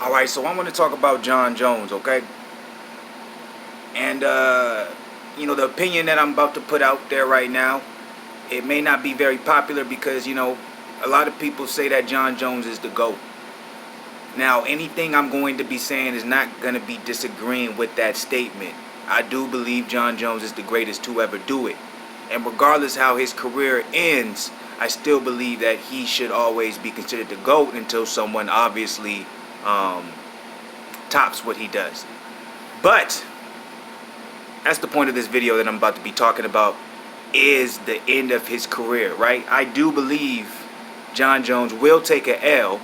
Alright, so I want to talk about John Jones, okay? And, the opinion that I'm about to put out there right now, it may not be very popular because, a lot of people say that John Jones is the GOAT. Now, anything I'm going to be saying is not going to be disagreeing with that statement. I do believe John Jones is the greatest to ever do it. And regardless how his career ends, I still believe that he should always be considered the GOAT until someone obviously tops what he does. But that's the point of this video that I'm about to be talking about, is the end of his career, right? I do believe John Jones will take an L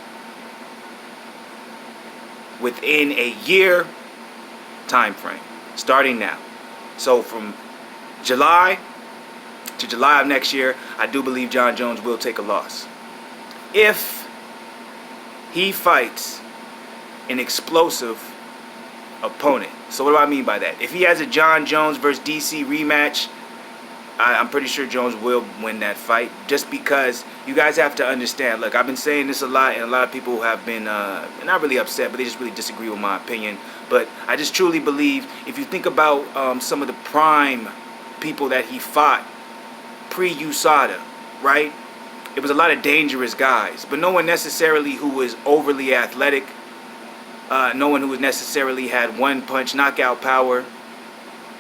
within a year time frame, starting now. So from July to July of next year, I do believe John Jones will take a loss. If he fights an explosive opponent. So what do I mean by that? If he has a John Jones versus DC rematch, I'm pretty sure Jones will win that fight, just because you guys have to understand. Look, I've been saying this a lot, and a lot of people have been not really upset, but they just really disagree with my opinion. But I just truly believe, if you think about some of the prime people that he fought pre-USADA, right? It was a lot of dangerous guys, but no one necessarily who was overly athletic. No one who necessarily had one-punch knockout power.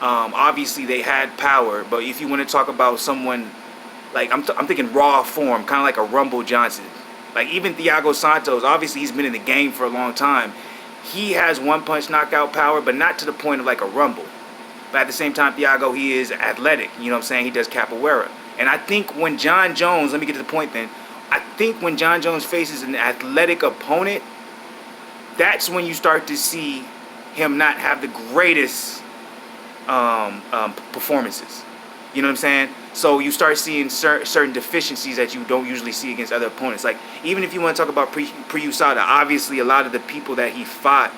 Obviously, they had power, but if you want to talk about someone, like I'm thinking raw form, kind of like a Rumble Johnson. Like even Thiago Santos, obviously he's been in the game for a long time. He has one-punch knockout power, but not to the point of like a Rumble. But at the same time, Thiago, he is athletic. You know what I'm saying? He does capoeira. And I think when John Jones, let me get to the point then. I think when John Jones faces an athletic opponent, that's when you start to see him not have the greatest performances. You know what I'm saying? So you start seeing certain deficiencies that you don't usually see against other opponents. Like, even if you want to talk about pre-USADA, obviously a lot of the people that he fought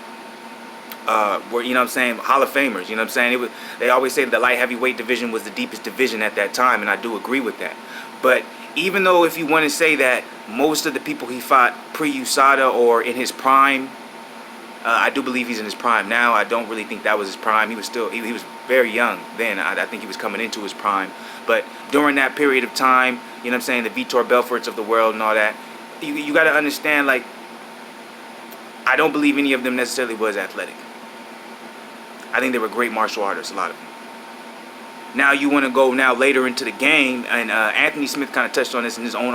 were, you know what I'm saying, Hall of Famers. You know what I'm saying? They always say that the light heavyweight division was the deepest division at that time, and I do agree with that. But even though if you want to say that most of the people he fought pre-USADA or in his prime, I do believe he's in his prime now. I don't really think that was his prime. He was still, he was very young then. I think he was coming into his prime. But during that period of time, you know what I'm saying, the Vitor Belforts of the world and all that, you got to understand, like, I don't believe any of them necessarily was athletic. I think they were great martial artists, a lot of them. Now you want to go now later into the game, and Anthony Smith kind of touched on this in his own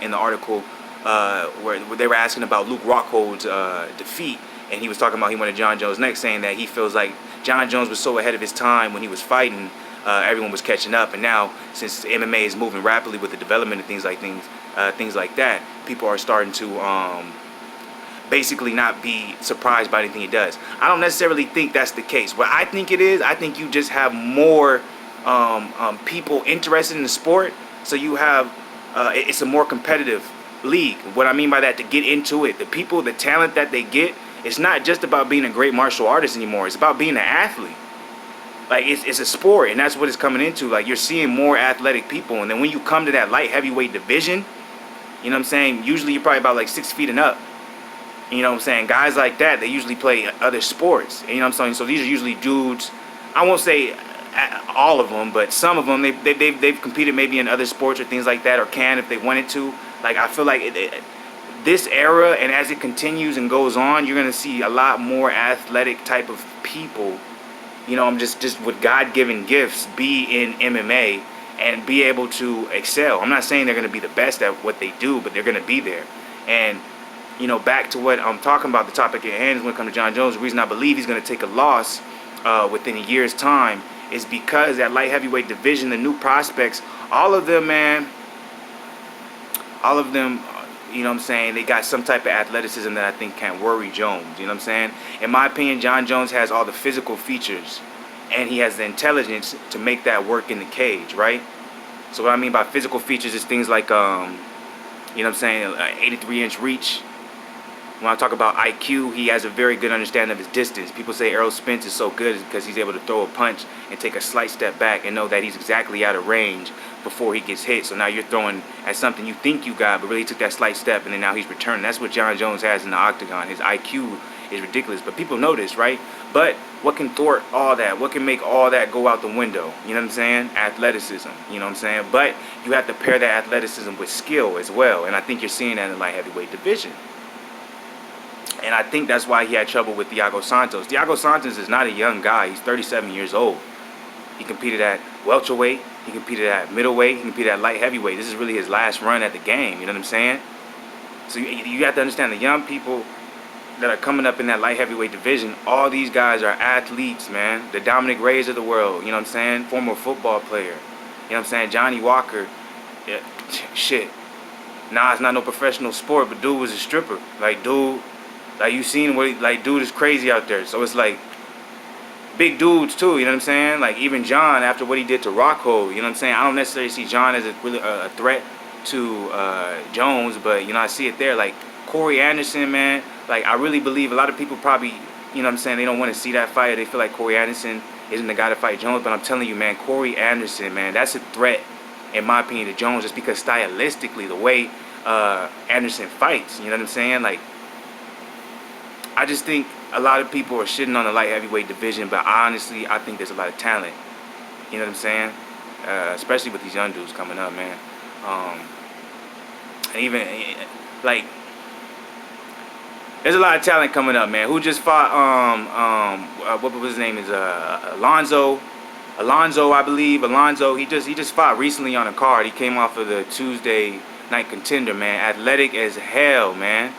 in the article where they were asking about Luke Rockhold's defeat. And he was talking about he wanted John Jones next, saying that he feels like John Jones was so ahead of his time when he was fighting, everyone was catching up. And now, since MMA is moving rapidly with the development of things like that, people are starting to basically not be surprised by anything he does. I don't necessarily think that's the case. What I think it is, I think you just have more people interested in the sport, so you have it's a more competitive league. What I mean by that, to get into it, the people, the talent that they get. It's not just about being a great martial artist anymore. It's about being an athlete. Like, it's a sport, and that's what it's coming into. Like, you're seeing more athletic people, and then when you come to that light heavyweight division, you know what I'm saying, usually you're probably about like 6 feet and up. You know what I'm saying? Guys like that, they usually play other sports. You know what I'm saying? So these are usually dudes, I won't say all of them, but some of them, they've competed maybe in other sports or things like that, or can if they wanted to. Like, I feel like this era, and as it continues and goes on, you're going to see a lot more athletic type of people, you know, just with God-given gifts, be in MMA and be able to excel. I'm not saying they're going to be the best at what they do, but they're going to be there. And, you know, back to what I'm talking about, the topic at hand is when it comes to John Jones, the reason I believe he's going to take a loss within a year's time is because that light heavyweight division, the new prospects, all of them, man, all of them, you know what I'm saying, they got some type of athleticism that I think can worry Jones. You know what I'm saying? In my opinion, John Jones has all the physical features, and he has the intelligence to make that work in the cage, right? So what I mean by physical features is things like, you know what I'm saying, 83-inch reach. When I talk about IQ, he has a very good understanding of his distance. People say Errol Spence is so good because he's able to throw a punch and take a slight step back and know that he's exactly out of range before he gets hit. So now you're throwing at something you think you got, but really took that slight step, and then now he's returning. That's what John Jones has in the octagon. His IQ is ridiculous. But people know this, right? But what can thwart all that? What can make all that go out the window? You know what I'm saying? Athleticism. You know what I'm saying? But you have to pair that athleticism with skill as well. And I think you're seeing that in the light heavyweight division. And I think that's why he had trouble with Thiago Santos. Thiago Santos is not a young guy. He's 37 years old. He competed at welterweight. He competed at middleweight. He competed at light heavyweight. This is really his last run at the game. You know what I'm saying? So you have to understand the young people that are coming up in that light heavyweight division. All these guys are athletes, man. The Dominic Reyes of the world. You know what I'm saying? Former football player. You know what I'm saying? Johnny Walker. Yeah, shit. Nah, it's not no professional sport, but dude was a stripper. Like, dude... Like, you seen what, like, dude is crazy out there. So it's like, big dudes too, you know what I'm saying? Like, even John, after what he did to Rocco, you know what I'm saying? I don't necessarily see John as a threat to Jones, but, you know, I see it there. Like, Corey Anderson, man, like, I really believe a lot of people probably, you know what I'm saying, they don't want to see that fight. They feel like Corey Anderson isn't the guy to fight Jones, but I'm telling you, man, Corey Anderson, man, that's a threat, in my opinion, to Jones, just because stylistically, the way Anderson fights, you know what I'm saying? Like, I just think a lot of people are shitting on the light heavyweight division, but honestly, I think there's a lot of talent. You know what I'm saying? Especially with these young dudes coming up, man. And even, like, there's a lot of talent coming up, man. Who just fought, what was his name? Is Alonzo, I believe. Alonzo, he just fought recently on a card. He came off of the Tuesday Night Contender, man. Athletic as hell, man.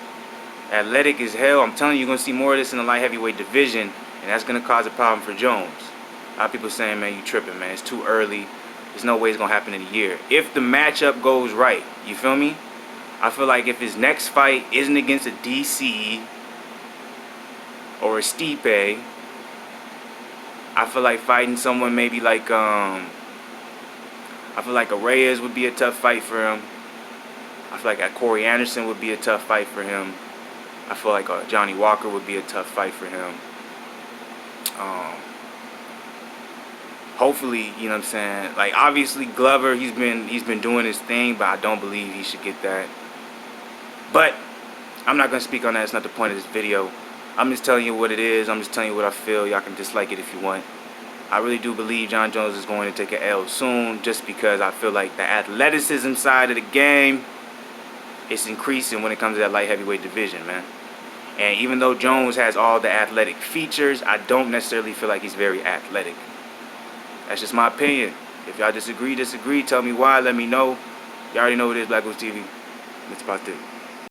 Athletic as hell. I'm telling you, you're going to see more of this in the light heavyweight division, and that's going to cause a problem for Jones. A lot of people saying, man, you tripping, man. It's too early. There's no way it's going to happen in a year. If the matchup goes right, you feel me? I feel like if his next fight isn't against a DC or a Stipe, I feel like fighting someone maybe like, I feel like a Reyes would be a tough fight for him. I feel like a Corey Anderson would be a tough fight for him. I feel like Johnny Walker would be a tough fight for him. Hopefully, you know what I'm saying? Like, obviously Glover, he's been doing his thing, but I don't believe he should get that. But I'm not gonna speak on that. It's not the point of this video. I'm just telling you what it is. I'm just telling you what I feel. Y'all can dislike it if you want. I really do believe John Jones is going to take an L soon, just because I feel like the athleticism side of the game is increasing when it comes to that light heavyweight division, man. And even though Jones has all the athletic features, I don't necessarily feel like he's very athletic. That's just my opinion. If y'all disagree, tell me why, let me know. You already know what it is, Black Goose TV. It's about this.